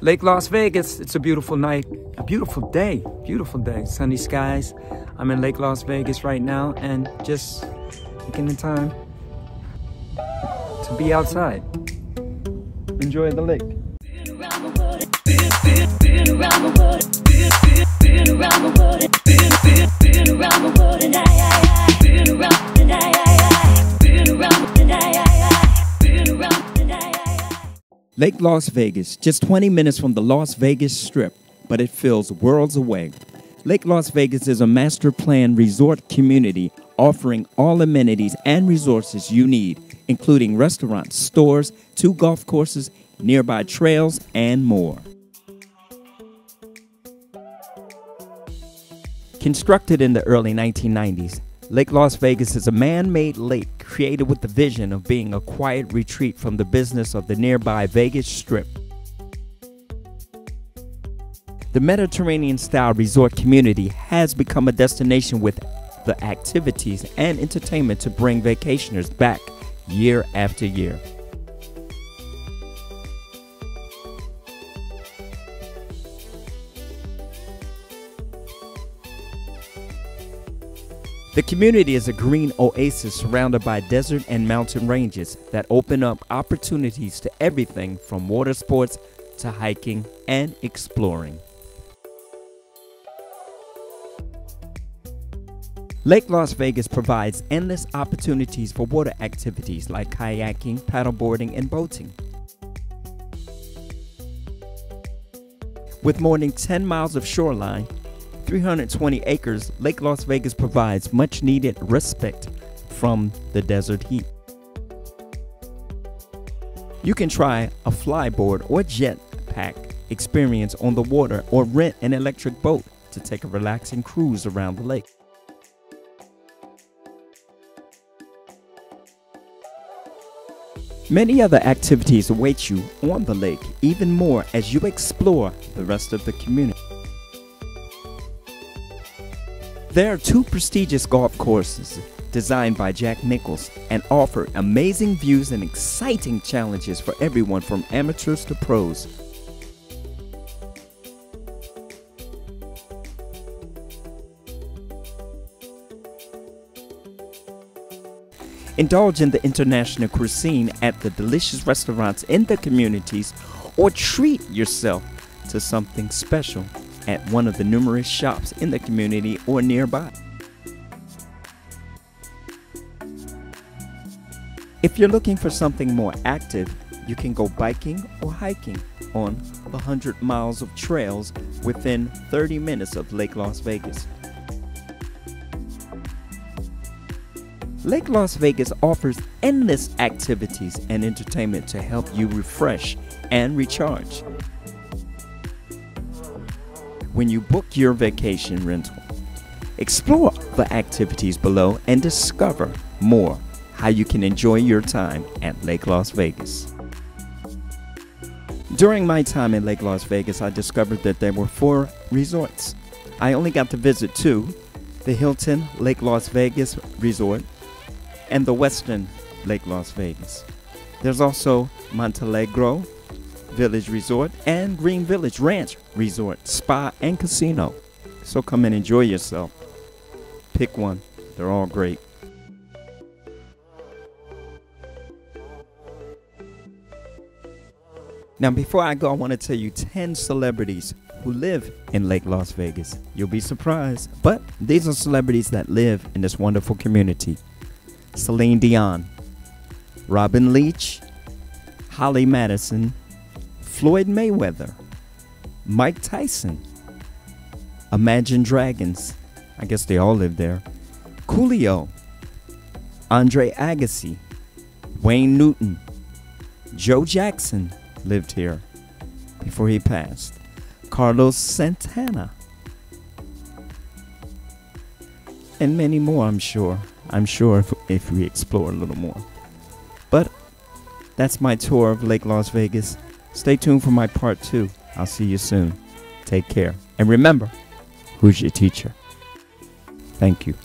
Lake Las Vegas, it's a beautiful night, a beautiful day, sunny skies. I'm in Lake Las Vegas right now and just taking the time to be outside. Enjoy the lake. Lake Las Vegas, just 20 minutes from the Las Vegas Strip, but it feels worlds away. Lake Las Vegas is a master plan resort community offering all amenities and resources you need, including restaurants, stores, 2 golf courses, nearby trails, and more. Constructed in the early 1990s, Lake Las Vegas is a man-made lake created with the vision of being a quiet retreat from the business of the nearby Vegas Strip. The Mediterranean-style resort community has become a destination with the activities and entertainment to bring vacationers back year after year. The community is a green oasis surrounded by desert and mountain ranges that open up opportunities to everything from water sports to hiking and exploring. Lake Las Vegas provides endless opportunities for water activities like kayaking, paddleboarding, and boating. With more than 10 miles of shoreline, 320 acres, Lake Las Vegas provides much needed respite from the desert heat. You can try a flyboard or jetpack experience on the water or rent an electric boat to take a relaxing cruise around the lake. Many other activities await you on the lake, even more as you explore the rest of the community. There are 2 prestigious golf courses designed by Jack Nicklaus and offer amazing views and exciting challenges for everyone from amateurs to pros. Indulge in the international cuisine at the delicious restaurants in the communities, or treat yourself to something special at one of the numerous shops in the community or nearby. If you're looking for something more active, you can go biking or hiking on the 100 miles of trails within 30 minutes of Lake Las Vegas. Lake Las Vegas offers endless activities and entertainment to help you refresh and recharge. When you book your vacation rental, explore the activities below and discover more how you can enjoy your time at Lake Las Vegas. During my time in Lake Las Vegas, I discovered that there were 4 resorts. I only got to visit 2, the Hilton Lake Las Vegas Resort and the WESTIN Lake Las Vegas. There's also Montalegro Village Resort and Green Village Ranch Resort, Spa, and Casino. So come and enjoy yourself. Pick one. They're all great. Now, before I go, I want to tell you 10 celebrities who live in Lake Las Vegas. You'll be surprised, but these are celebrities that live in this wonderful community. Celine Dion, Robin Leach, Holly Madison, Floyd Mayweather, Mike Tyson, Imagine Dragons, I guess they all live there, Coolio, Andre Agassi, Wayne Newton, Joe Jackson lived here before he passed, Carlos Santana, and many more, I'm sure if we explore a little more. But that's my tour of Lake Las Vegas. Stay tuned for my part 2. I'll see you soon. Take care. And remember, who's your teacher? Thank you.